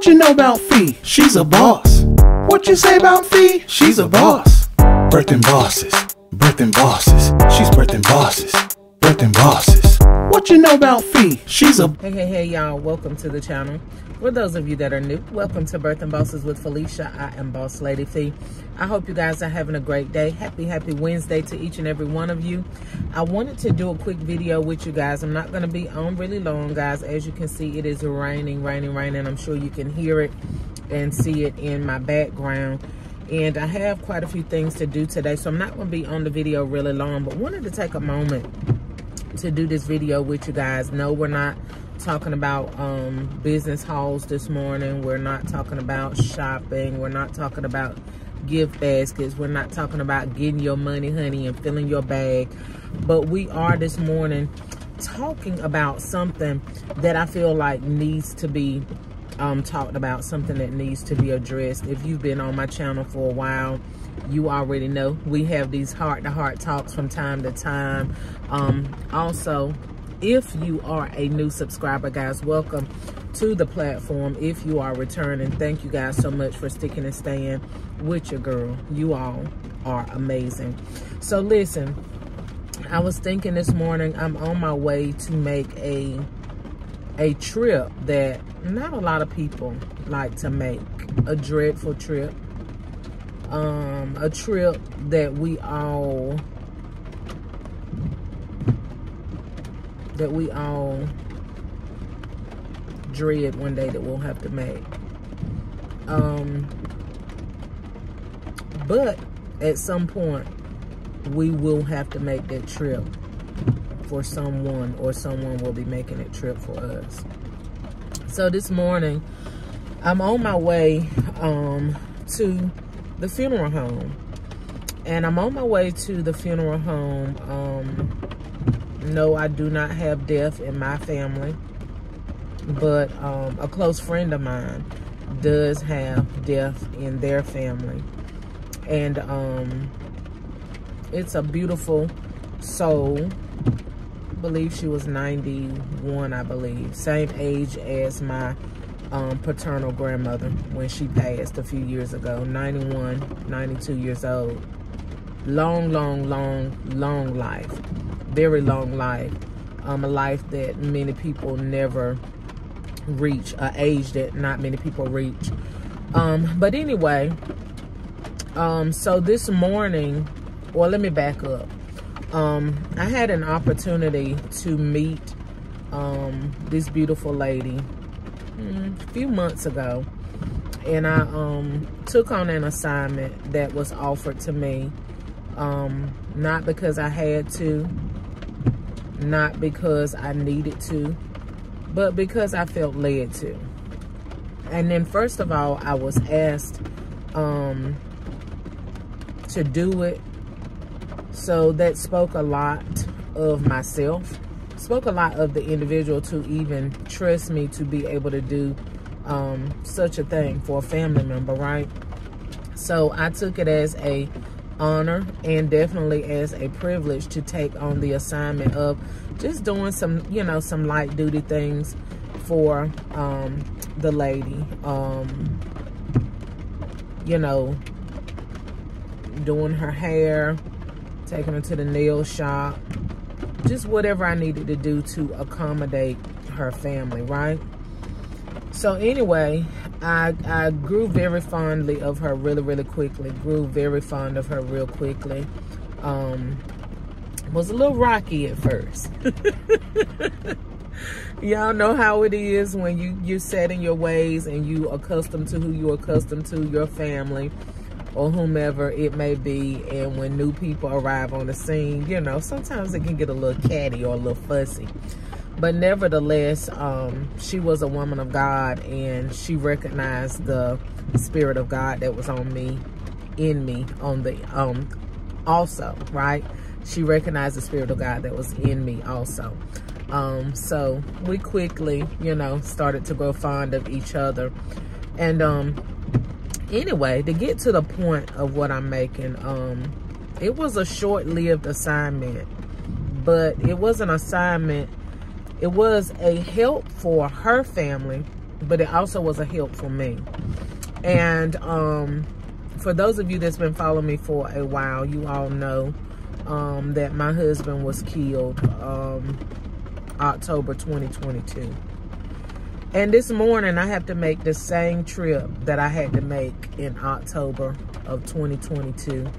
What you know about Fee? She's a boss. What you say about Fee? She's a boss. Birthing bosses, birthing bosses. She's birthing bosses, birthing bosses. What you know about Fee? She's a... Hey, y'all. Welcome to the channel. For those of you that are new, welcome to Birthing Bosses with Felicia. I am Boss Lady Fee. I hope you guys are having a great day. Happy Wednesday to each and every one of you. I wanted to do a quick video with you guys. I'm not going to be on really long, guys. As you can see, it is raining. I'm sure you can hear it and see it in my background. And I have quite a few things to do today, so I'm not going to be on the video really long, but wanted to take a moment to do this video with you guys. No, we're not talking about business hauls this morning. We're not talking about shopping. We're not talking about gift baskets. We're not talking about getting your money, honey, and filling your bag. But we are this morning talking about something that I feel like needs to be talked about, something that needs to be addressed. If you've been on my channel for a while, you already know we have these heart-to-heart talks from time to time. Also, if you are a new subscriber, guys, welcome to the platform. If you are returning, thank you guys so much for sticking and staying with your girl. You all are amazing. So listen, I was thinking this morning, I'm on my way to make a trip that not a lot of people like to make. A dreadful trip. A trip that we all dread one day that we'll have to make. But at some point we will have to make that trip for someone, or someone will be making that trip for us. So this morning I'm on my way to the funeral home, and I'm on my way to the funeral home. No, I do not have death in my family, but a close friend of mine does have death in their family. And it's a beautiful soul. I believe she was 91, I believe. Same age as my paternal grandmother when she passed a few years ago. 91, 92 years old. Long life. Very long life. A life that many people never reach, an age that not many people reach. But anyway, so this morning, well, let me back up. I had an opportunity to meet this beautiful lady a few months ago, and I took on an assignment that was offered to me, not because I had to, not because I needed to, but because I felt led to. And then first of all, I was asked to do it. So that spoke a lot of myself, spoke a lot of the individual to even trust me to be able to do such a thing for a family member, right? So I took it as a honor and definitely as a privilege to take on the assignment of just doing some, you know, some light duty things for the lady. You know, doing her hair, taking her to the nail shop, just whatever I needed to do to accommodate her family, right? So anyway, I grew very fondly of her really quickly. Grew very fond of her real quickly. Was a little rocky at first. Y'all know how it is when you're set in your ways and you accustomed to who you're accustomed to, your family or whomever it may be, and when new people arrive on the scene, you know, sometimes it can get a little catty or a little fussy. But nevertheless, she was a woman of God, and she recognized the Spirit of God that was on me, in me, on the also, right? She recognized the Spirit of God that was in me also. So we quickly, you know, started to grow fond of each other. And anyway, to get to the point of what I'm making, it was a short-lived assignment, but it was an assignment. It was a help for her family but it also was a help for me. And for those of you that's been following me for a while, you all know that my husband was killed October 2022. And this morning I have to make the same trip that I had to make in October of 2022.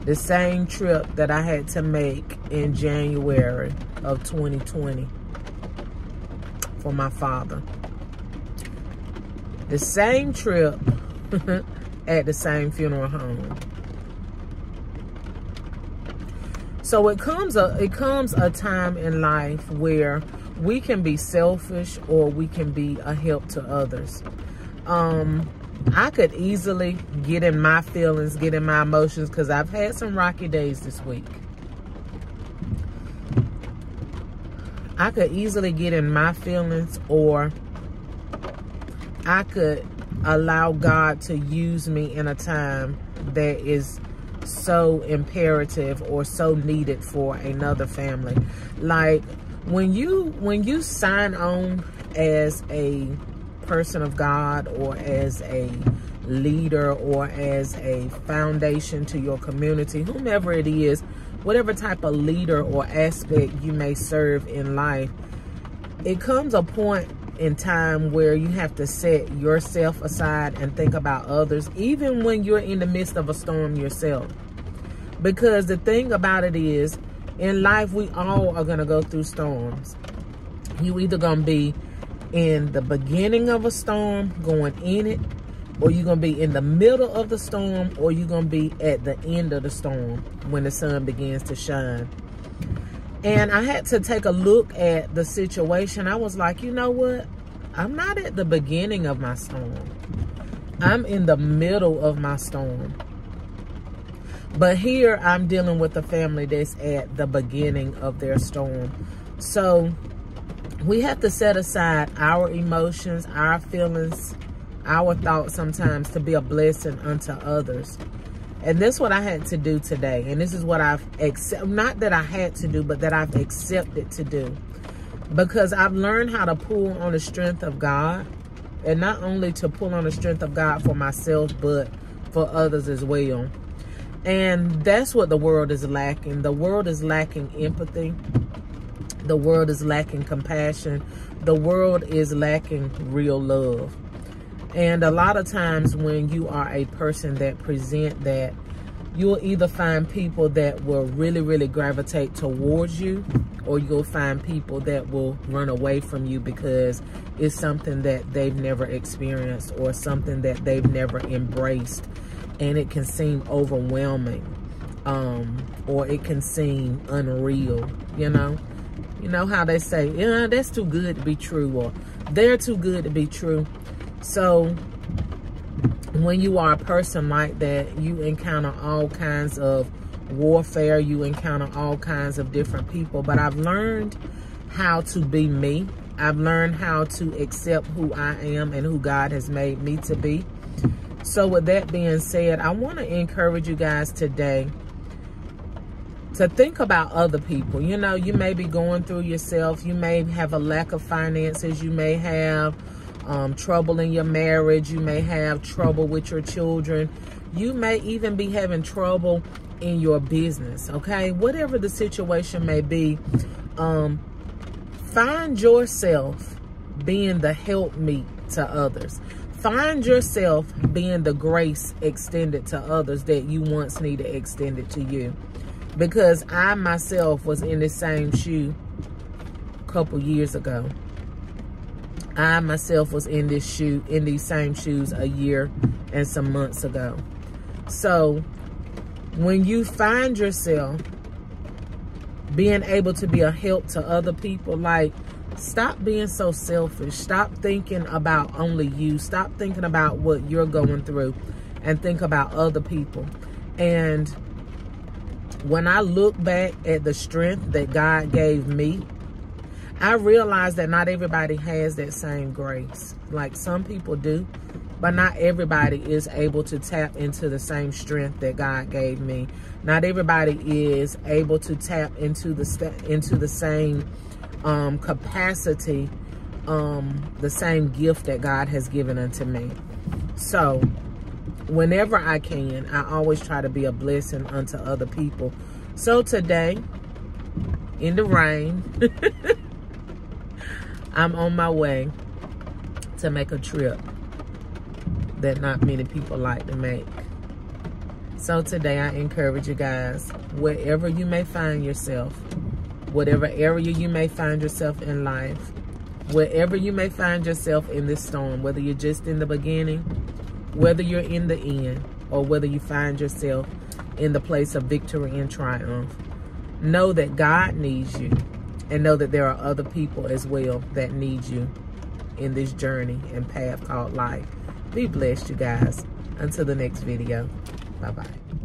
The same trip that I had to make in January of 2020 for my father. The same trip at the same funeral home. So it comes a time in life where we can be selfish or we can be a help to others. I could easily get in my feelings, get in my emotions, because I've had some rocky days this week. I could easily get in my feelings, or I could allow God to use me in a time that is so imperative or so needed for another family. Like when you sign on as a person of God, or as a leader, or as a foundation to your community, whomever it is, whatever type of leader or aspect you may serve in life, it comes a point in time where you have to set yourself aside and think about others, even when you're in the midst of a storm yourself. Because the thing about it is, in life, we all are going to go through storms. You either going to be in the beginning of a storm, going in it, or you're going to be in the middle of the storm, or you're going to be at the end of the storm when the sun begins to shine. And I had to take a look at the situation. I was like, you know what? I'm not at the beginning of my storm. I'm in the middle of my storm. But here I'm dealing with a family that's at the beginning of their storm. So we have to set aside our emotions, our feelings, our thoughts sometimes to be a blessing unto others. And this is what I had to do today. And this is what I've accepted, not that I had to do, but that I've accepted to do. Because I've learned how to pull on the strength of God. And not only to pull on the strength of God for myself, but for others as well. And that's what the world is lacking. The world is lacking empathy. The world is lacking compassion. The world is lacking real love. And a lot of times when you are a person that present that, you'll either find people that will really, really gravitate towards you, or you'll find people that will run away from you because it's something that they've never experienced or something that they've never embraced. And it can seem overwhelming, or it can seem unreal, you know? You know how they say, yeah, that's too good to be true, or they're too good to be true. So when you are a person like that, you encounter all kinds of warfare. You encounter all kinds of different people. But I've learned how to be me. I've learned how to accept who I am and who God has made me to be. So with that being said, I want to encourage you guys today to think about other people. You know, you may be going through yourself. You may have a lack of finances. You may have trouble in your marriage. You may have trouble with your children. You may even be having trouble in your business, okay? Whatever the situation may be, find yourself being the helpmeet to others. Find yourself being the grace extended to others that you once needed extended to you. Because I myself was in the same shoe a couple years ago. I myself was in these same shoes a year and some months ago. So when you find yourself being able to be a help to other people, like, stop being so selfish. Stop thinking about only you. Stop thinking about what you're going through and think about other people. And when I look back at the strength that God gave me, I realize that not everybody has that same grace. Like, some people do, but not everybody is able to tap into the same strength that God gave me. Not everybody is able to tap into the same capacity the same gift that God has given unto me. So whenever I can, I always try to be a blessing unto other people. So today, in the rain, I'm on my way to make a trip that not many people like to make. So today I encourage you guys, wherever you may find yourself, whatever area you may find yourself in life, wherever you may find yourself in this storm, whether you're just in the beginning, whether you're in the end, or whether you find yourself in the place of victory and triumph, know that God needs you, and know that there are other people as well that need you in this journey and path called life. Be blessed, you guys. Until the next video. Bye-bye.